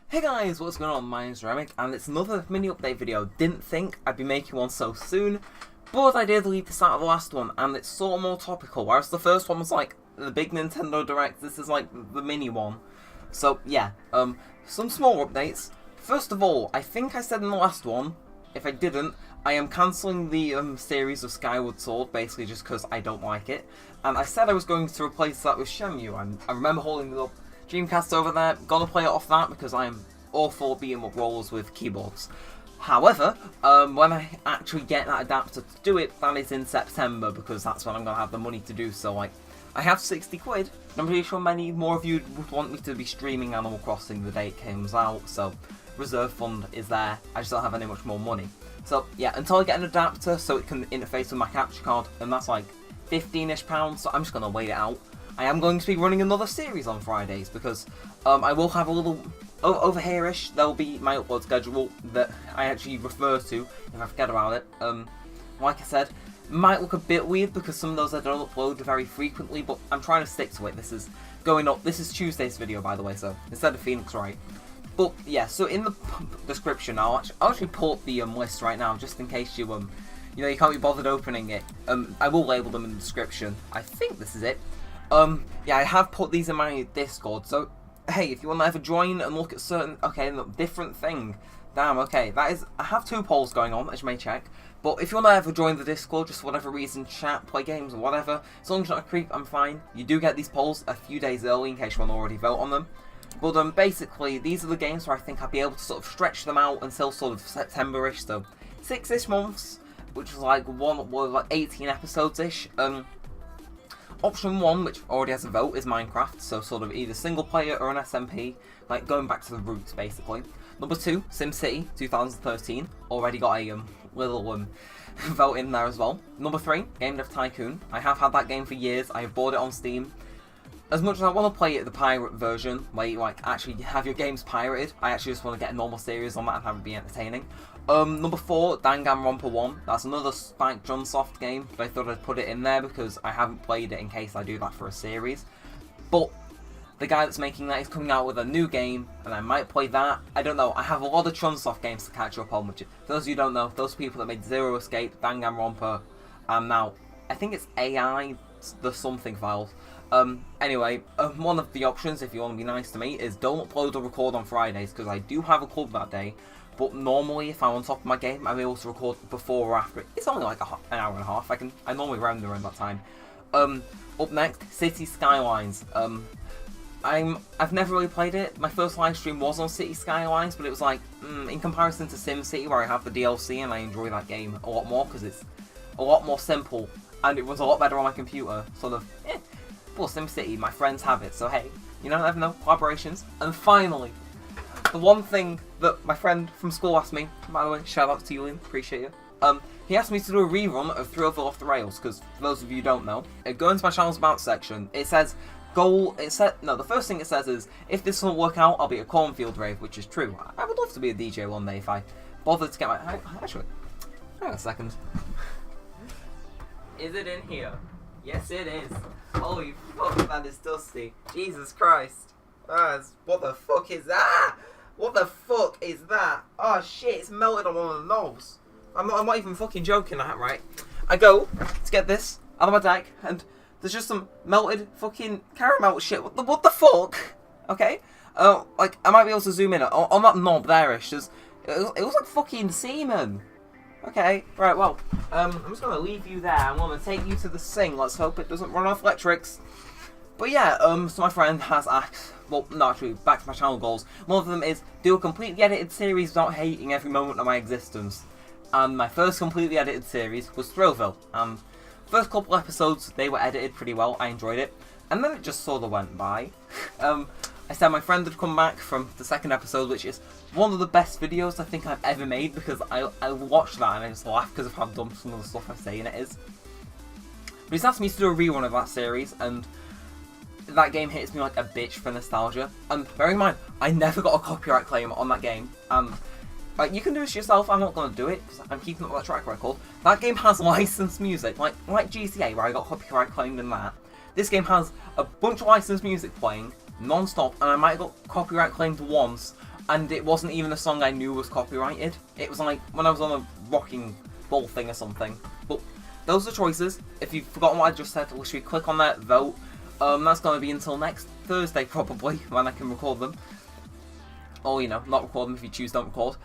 Hey guys, what's going on? My name's Neremik, and it's another mini update video. Didn't think I'd be making one so soon, but I did leave this out of the last one, and it's sort of more topical, whereas the first one was like the big Nintendo Direct, this is like the mini one. So yeah, some small updates. First of all, I think I said in the last one, if I didn't, I am cancelling the series of Skyward Sword, basically just because I don't like it. And I said I was going to replace that with Shenmue. I remember holding the Dreamcast over there, gonna play it off that because I'm awful at beating up rollers with keyboards. However, when I actually get that adapter to do it, that is in September because that's when I'm gonna have the money to do so. Like, I have 60 quid. I'm pretty sure many more of you would want me to be streaming Animal Crossing the day it comes out, so reserve fund is there. I just don't have any much more money. So yeah, until I get an adapter so it can interface with my capture card, and that's like £15ish, so I'm just gonna wait it out. I am going to be running another series on Fridays because I will have a little over here-ish. There will be my upload schedule that I actually refer to if I forget about it. Like I said, might look a bit weird because some of those I don't upload very frequently, but I'm trying to stick to it. This is going up. This is Tuesday's video, by the way, so instead of Phoenix Wright. But yeah, so in the description, I'll actually pull up the list right now just in case you you can't be bothered opening it. I will label them in the description. I think this is it. Yeah, I have put these in my Discord, so hey, if you want to ever join and look at certain, look, different thing, damn, okay, that is, I have 2 polls going on, as you may check, but if you want to ever join the Discord, just for whatever reason, chat, play games, or whatever, as long as you're not a creep, I'm fine. You do get these polls a few days early, in case you want to already vote on them, but basically, these are the games where I think I'll be able to sort of stretch them out until sort of September-ish, so 6-ish months, which is like like 18 episodes-ish. Option 1, which already has a vote, is Minecraft, so sort of either single player or an SMP, like going back to the roots basically. Number 2, SimCity 2013, already got a little vote in there as well. Number 3, Game Dev Tycoon. I have had that game for years, I have bought it on Steam. As much as I want to play it the pirate version, where you like actually have your games pirated, I actually just want to get a normal series on that and have it be entertaining. Number 4, Danganronpa 1. That's another Spike Chunsoft game, but I thought I'd put it in there because I haven't played it in case I do that for a series. But the guy that's making that is coming out with a new game, and I might play that. I don't know, I have a lot of Chunsoft games to catch up on, which, for those of you who don't know, those people that made Zero Escape, Danganronpa, and now, I think it's AI, the something files. Anyway, one of the options, if you want to be nice to me, is don't upload or record on Fridays, because I do have a club that day. But normally, if I'm on top of my game, I'm able to record before or after it. It's only like an hour and a half. I normally round around that time. Up next, City Skylines. I've never really played it. My first live stream was on City Skylines, but it was like, in comparison to SimCity, where I have the DLC and I enjoy that game a lot more because it's a lot more simple and it was a lot better on my computer. Sort of, But SimCity, my friends have it, so hey, you never know, collaborations. And finally, the one thing that my friend from school asked me, by the way, shout out to you, Liam, appreciate you. He asked me to do a rerun of Thrillville Off the Rails, because for those of you who don't know, go into my channel's About section, it says, the first thing it says is, if this doesn't work out, I'll be a cornfield rave, which is true. I would love to be a DJ one day if I bothered to get my, actually, hang on a second. Is it in here? Yes it is. Holy fuck, that is dusty. Jesus Christ. What the fuck is that? What the fuck is that? Oh shit, it's melted on one of the knobs. I'm not even fucking joking at that, right? I go to get this out of my deck, and there's just some melted fucking caramel shit. What the fuck? Okay? Like, I might be able to zoom in on that knob there-ish. It was like fucking semen. Okay, right, well, I'm just gonna leave you there. I'm gonna take you to the sink. Let's hope it doesn't run off electrics. But yeah, so my friend has asked, well, no, actually, back to my channel goals. One of them is do a completely edited series without hating every moment of my existence. And my first completely edited series was Thrillville. And first couple episodes, they were edited pretty well. I enjoyed it. And then it just sort of went by. I said my friend had come back from the second episode, which is one of the best videos I think I've ever made, because I watched that and I just laughed because of how dumb some of the stuff I say in it is. But he's asked me to do a rerun of that series, and that game hits me like a bitch for nostalgia. And bearing in mind, I never got a copyright claim on that game. Like, you can do this yourself, I'm not going to do it, because I'm keeping up that track record. That game has licensed music, like GTA, where I got copyright claimed in that. This game has a bunch of licensed music playing, non-stop, and I might have got copyright claimed once and it wasn't even a song I knew was copyrighted. It was like when I was on a rocking ball thing or something. But those are choices. If you've forgotten what I just said, literally click on that, vote. That's going to be until next Thursday probably, when I can record them. Or, you know, not record them if you choose don't record.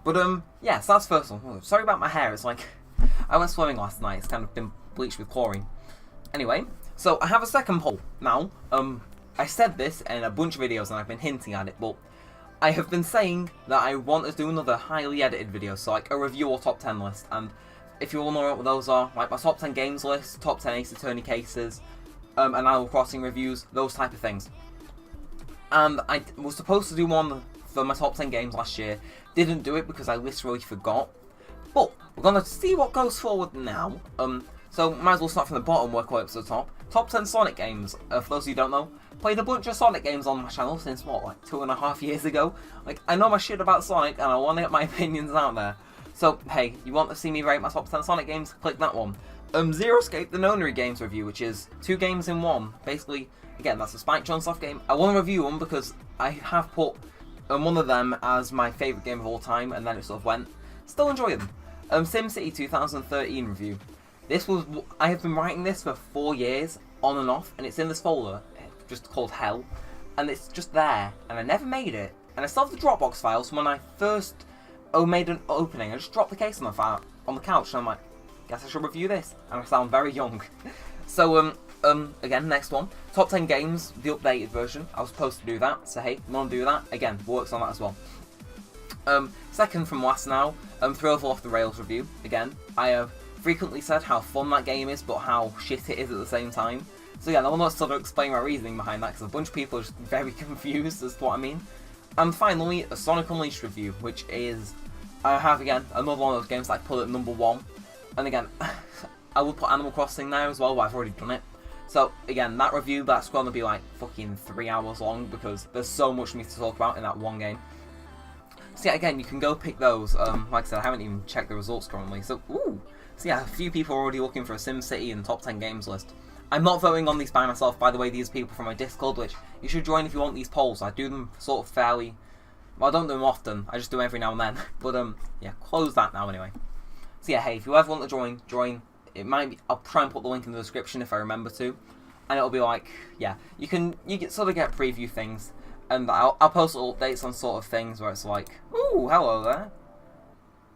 But, yeah, so that's the first one. Oh, sorry about my hair, it's like, I went swimming last night, it's kind of been bleached with chlorine. Anyway, so I have a second poll now. I said this in a bunch of videos and I've been hinting at it, but I have been saying that I want to do another highly edited video, so like a review or top 10 list. And if you all know what those are, like my top 10 games list, top 10 Ace Attorney cases, and Animal Crossing reviews, those type of things. And I was supposed to do one for my top 10 games last year, didn't do it because I literally forgot. But we're gonna see what goes forward now. So might as well start from the bottom, work our way up to the top. Top 10 Sonic games. For those of you who don't know, played a bunch of Sonic games on my channel since what, like 2.5 years ago. Like, I know my shit about Sonic and I want to get my opinions out there. So hey, you want to see me rate my top 10 Sonic games? Click that one. Zero Escape, the Nonary Games review, which is 2 games in 1. Basically, again, that's a Spike Chunsoft game. I want to review them because I have put one of them as my favourite game of all time, and then it sort of went. Still enjoy them. SimCity 2013 review. This was, I have been writing this for 4 years, on and off, and it's in this folder, just called Hell, and it's just there, and I never made it. And I still have the Dropbox files from when I first made an opening. I just dropped the case on the couch, and I'm like, guess I should review this, and I sound very young. So, again, next one. Top 10 games, the updated version. I was supposed to do that, so hey, want to do that? Again, works on that as well. Second from last now, Thrill Off the Rails review. Again, I have frequently said how fun that game is, but how shit it is at the same time. So yeah, I will not sort of explain my reasoning behind that, because a bunch of people are just very confused as to what I mean. And finally, a Sonic Unleashed review, which is, I have again, another one of those games that I put at number 1. And again, I would put Animal Crossing there as well, but I've already done it. So again, that review, that's going to be like fucking 3 hours long, because there's so much for me to talk about in that one game. So yeah, again, you can go pick those. Like I said, I haven't even checked the results currently, so ooh. So yeah, a few people are already looking for a SimCity and top 10 games list. I'm not voting on these by myself, by the way. These are people from my Discord, which you should join if you want these polls. I do them sort of fairly, well, I don't do them often, I just do them every now and then. But yeah, close that now anyway. So yeah, hey, if you ever want to join. It might be, I'll try and put the link in the description if I remember to. And it'll be like, yeah, you get sort of get preview things. And I'll post little updates on sort of things where it's like, ooh, hello there.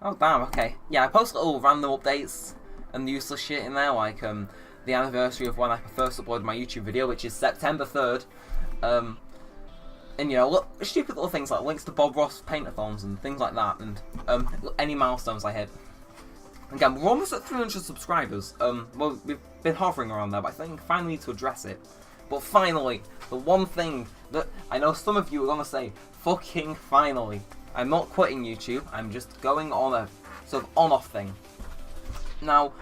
Oh damn, okay. Yeah, I post little random updates and useless shit in there, like the anniversary of when I first uploaded my YouTube video, which is September 3rd. And you know, stupid little things like links to Bob Ross paint-a-thons and things like that, and any milestones I hit. Again, we're almost at 300 subscribers. Well, we've been hovering around there, but I think finally need to address it. But finally, the one thing that I know some of you are going to say, fucking finally. I'm not quitting YouTube, I'm just going on a sort of on-off thing. Now,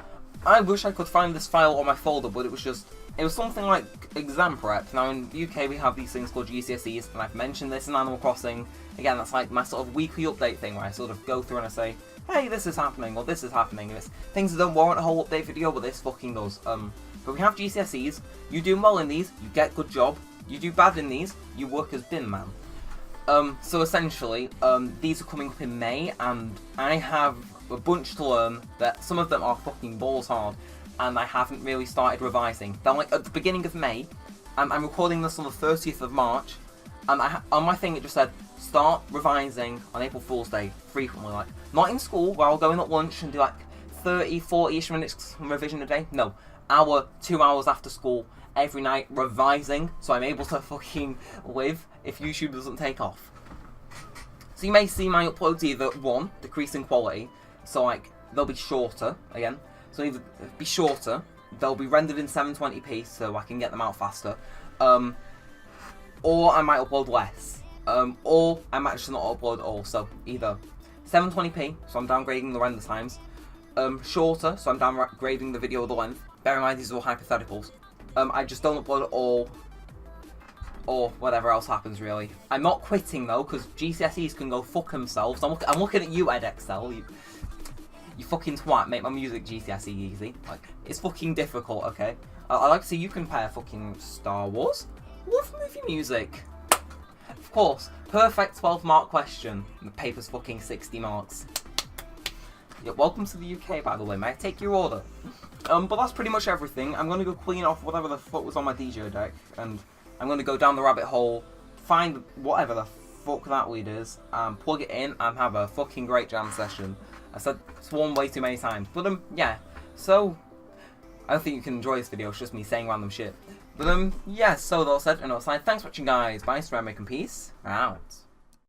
I wish I could find this file on my folder, but it was something like exam prep. Now in the UK we have these things called GCSEs, and I've mentioned this in Animal Crossing. Again, that's like my sort of weekly update thing where I sort of go through and I say, hey, this is happening, or this is happening, and it's things that don't warrant a whole update video, but this fucking does. But we have GCSEs, you do well in these, you get good job, you do bad in these, you work as bin man. So essentially, these are coming up in May, and I have a bunch to learn that some of them are fucking balls hard, and I haven't really started revising. They're like at the beginning of May, I'm recording this on the 30th of March, and on my thing it just said, start revising on April Fool's Day, frequently, like, not in school, where I'll go in at lunch and do like 30, 40-ish minutes revision a day, no, 2 hours after school, every night, revising, so I'm able to fucking live if YouTube doesn't take off. So you may see my uploads either, 1, decrease in quality, so like, they'll be shorter, again, so either be shorter, they'll be rendered in 720p, so I can get them out faster, or I might upload less. Or I might just not upload at all, so either 720p, so I'm downgrading the render times, shorter, so I'm downgrading the video the length. Bear in mind these are all hypotheticals. I just don't upload at all, or whatever else happens really. I'm not quitting though, because GCSEs can go fuck themselves. I'm looking at you, EdXL, you fucking twat, make my music GCSE easy. Like, it's fucking difficult, okay? I like to see you compare fucking Star Wars. Love movie music. Of course, perfect 12-mark question. And the paper's fucking 60 marks. Yeah, welcome to the UK, by the way. May I take your order? But that's pretty much everything. I'm gonna go clean off whatever the fuck was on my DJ deck, and I'm gonna go down the rabbit hole, find whatever the fuck that weed is, plug it in, and have a fucking great jam session. I said sworn way too many times, but yeah. So I don't think you can enjoy this video. It's just me saying random shit. But yeah. So that all said and all signed. Thanks for watching, guys. Bye, Neremik, and peace out.